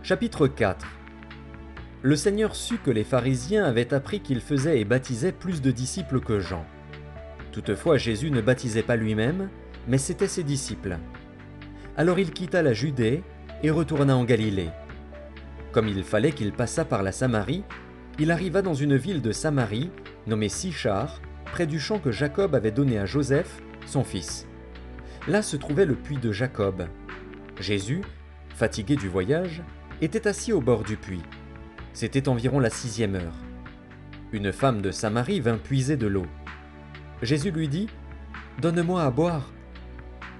Chapitre 4. Le Seigneur sut que les pharisiens avaient appris qu'il faisait et baptisait plus de disciples que Jean. Toutefois, Jésus ne baptisait pas lui-même, mais c'étaient ses disciples. Alors il quitta la Judée et retourna en Galilée. Comme il fallait qu'il passât par la Samarie, il arriva dans une ville de Samarie, nommée Sichar, près du champ que Jacob avait donné à Joseph, son fils. Là se trouvait le puits de Jacob. Jésus, fatigué du voyage, était assis au bord du puits. C'était environ la 6e heure. Une femme de Samarie vint puiser de l'eau. Jésus lui dit : « Donne-moi à boire »,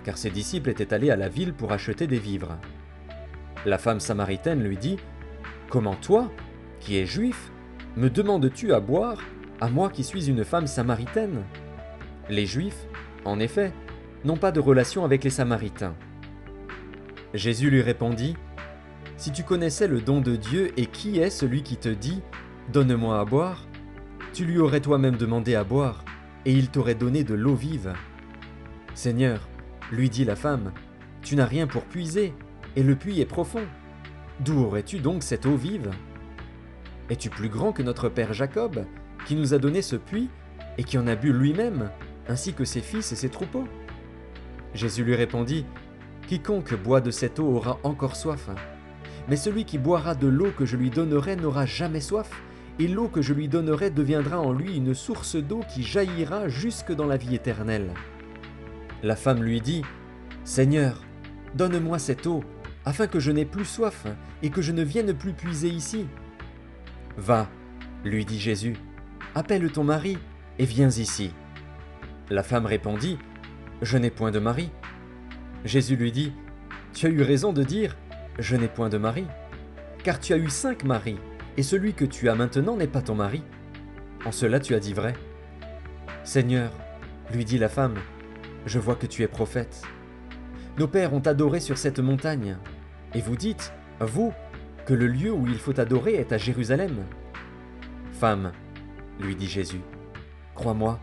car ses disciples étaient allés à la ville pour acheter des vivres. La femme samaritaine lui dit : « Comment toi, qui es juif, me demandes-tu à boire, à moi qui suis une femme samaritaine ? Les Juifs, en effet, n'ont pas de relation avec les Samaritains. » Jésus lui répondit : « Si tu connaissais le don de Dieu et qui est celui qui te dit : Donne-moi à boire, tu lui aurais toi-même demandé à boire, et il t'aurait donné de l'eau vive. Seigneur, lui dit la femme, tu n'as rien pour puiser, et le puits est profond. D'où aurais-tu donc cette eau vive ? Es-tu plus grand que notre père Jacob, qui nous a donné ce puits, et qui en a bu lui-même, ainsi que ses fils et ses troupeaux ? Jésus lui répondit : Quiconque boit de cette eau aura encore soif. Mais celui qui boira de l'eau que je lui donnerai n'aura jamais soif, et l'eau que je lui donnerai deviendra en lui une source d'eau qui jaillira jusque dans la vie éternelle. La femme lui dit : Seigneur, donne-moi cette eau, afin que je n'aie plus soif, et que je ne vienne plus puiser ici. Va, lui dit Jésus, appelle ton mari, et viens ici. La femme répondit : Je n'ai point de mari. Jésus lui dit : Tu as eu raison de dire : Je n'ai point de mari, car tu as eu 5 maris, et celui que tu as maintenant n'est pas ton mari. En cela tu as dit vrai. Seigneur, lui dit la femme, je vois que tu es prophète. Nos pères ont adoré sur cette montagne, et vous dites, vous, que le lieu où il faut adorer est à Jérusalem. Femme, lui dit Jésus, crois-moi,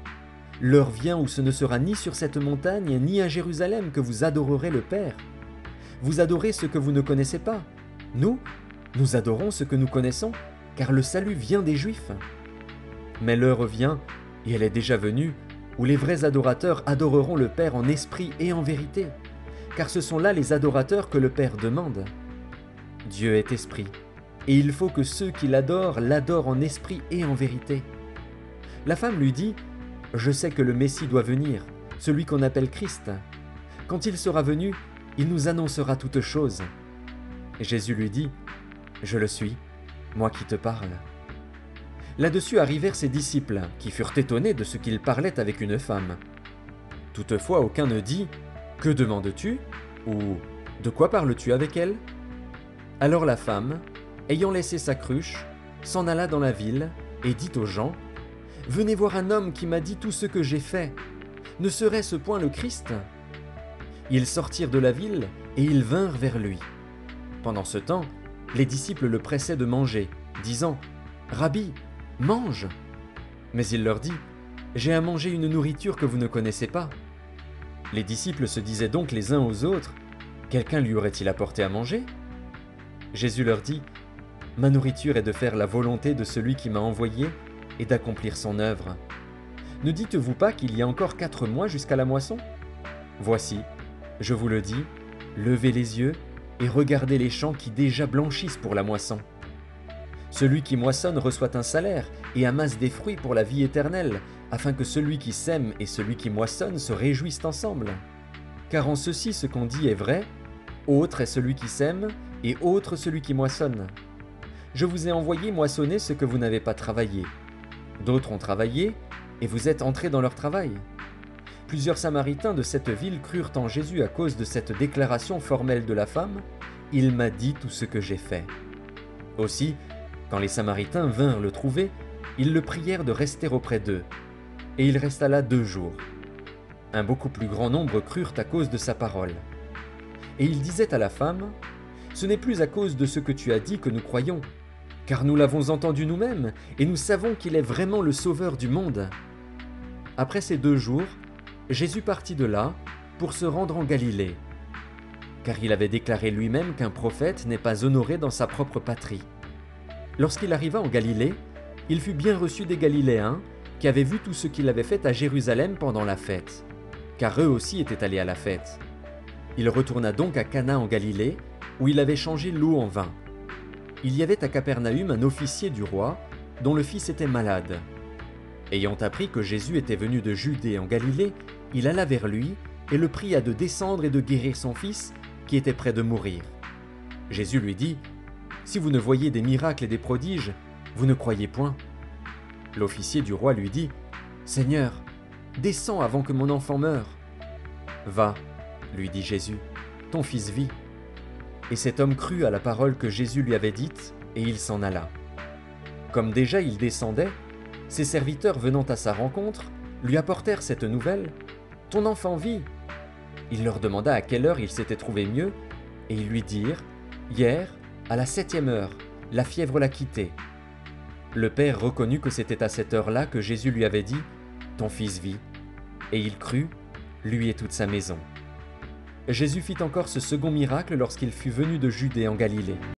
l'heure vient où ce ne sera ni sur cette montagne ni à Jérusalem que vous adorerez le Père. Vous adorez ce que vous ne connaissez pas. Nous adorons ce que nous connaissons, car le salut vient des Juifs. Mais l'heure vient, et elle est déjà venue, où les vrais adorateurs adoreront le Père en esprit et en vérité, car ce sont là les adorateurs que le Père demande. Dieu est esprit, et il faut que ceux qui l'adorent en esprit et en vérité. La femme lui dit : Je sais que le Messie doit venir, celui qu'on appelle Christ. Quand il sera venu, il nous annoncera toutes choses. Jésus lui dit : Je le suis, moi qui te parle. Là-dessus arrivèrent ses disciples, qui furent étonnés de ce qu'il parlait avec une femme. Toutefois, aucun ne dit : Que demandes-tu ? Ou de quoi parles-tu avec elle ? Alors la femme, ayant laissé sa cruche, s'en alla dans la ville et dit aux gens : Venez voir un homme qui m'a dit tout ce que j'ai fait. Ne serait-ce point le Christ ? Ils sortirent de la ville et ils vinrent vers lui. Pendant ce temps, les disciples le pressaient de manger, disant : Rabbi, mange ! Mais il leur dit : J'ai à manger une nourriture que vous ne connaissez pas. Les disciples se disaient donc les uns aux autres : Quelqu'un lui aurait-il apporté à manger ? Jésus leur dit : Ma nourriture est de faire la volonté de celui qui m'a envoyé et d'accomplir son œuvre. Ne dites-vous pas qu'il y a encore 4 mois jusqu'à la moisson ? Voici, je vous le dis, levez les yeux et regardez les champs qui déjà blanchissent pour la moisson. Celui qui moissonne reçoit un salaire et amasse des fruits pour la vie éternelle, afin que celui qui sème et celui qui moissonne se réjouissent ensemble. Car en ceci ce qu'on dit est vrai, autre est celui qui sème et autre celui qui moissonne. Je vous ai envoyé moissonner ce que vous n'avez pas travaillé. D'autres ont travaillé, et vous êtes entrés dans leur travail. Plusieurs Samaritains de cette ville crurent en Jésus à cause de cette déclaration formelle de la femme : « Il m'a dit tout ce que j'ai fait ». Aussi, quand les Samaritains vinrent le trouver, ils le prièrent de rester auprès d'eux. Et il resta là 2 jours. Un beaucoup plus grand nombre crurent à cause de sa parole. Et il disait à la femme : « Ce n'est plus à cause de ce que tu as dit que nous croyons, car nous l'avons entendu nous-mêmes, et nous savons qu'il est vraiment le Sauveur du monde. » Après ces 2 jours, Jésus partit de là pour se rendre en Galilée. car il avait déclaré lui-même qu'un prophète n'est pas honoré dans sa propre patrie. Lorsqu'il arriva en Galilée, il fut bien reçu des Galiléens, qui avaient vu tout ce qu'il avait fait à Jérusalem pendant la fête, car eux aussi étaient allés à la fête. Il retourna donc à Cana en Galilée, où il avait changé l'eau en vin. Il y avait à Capernaüm un officier du roi, dont le fils était malade. Ayant appris que Jésus était venu de Judée en Galilée, il alla vers lui et le pria de descendre et de guérir son fils, qui était près de mourir. Jésus lui dit : « Si vous ne voyez des miracles et des prodiges, vous ne croyez point. » L'officier du roi lui dit : « Seigneur, descends avant que mon enfant meure. » « Va, lui dit Jésus, ton fils vit. » Et cet homme crut à la parole que Jésus lui avait dite, et il s'en alla. Comme déjà il descendait, ses serviteurs venant à sa rencontre, lui apportèrent cette nouvelle : « Ton enfant vit. » Il leur demanda à quelle heure il s'était trouvé mieux, et ils lui dirent : « Hier, à la 7e heure, la fièvre l'a quitté. » Le père reconnut que c'était à cette heure-là que Jésus lui avait dit : « Ton fils vit. » Et il crut, lui et toute sa maison. Jésus fit encore ce second miracle lorsqu'il fut venu de Judée en Galilée.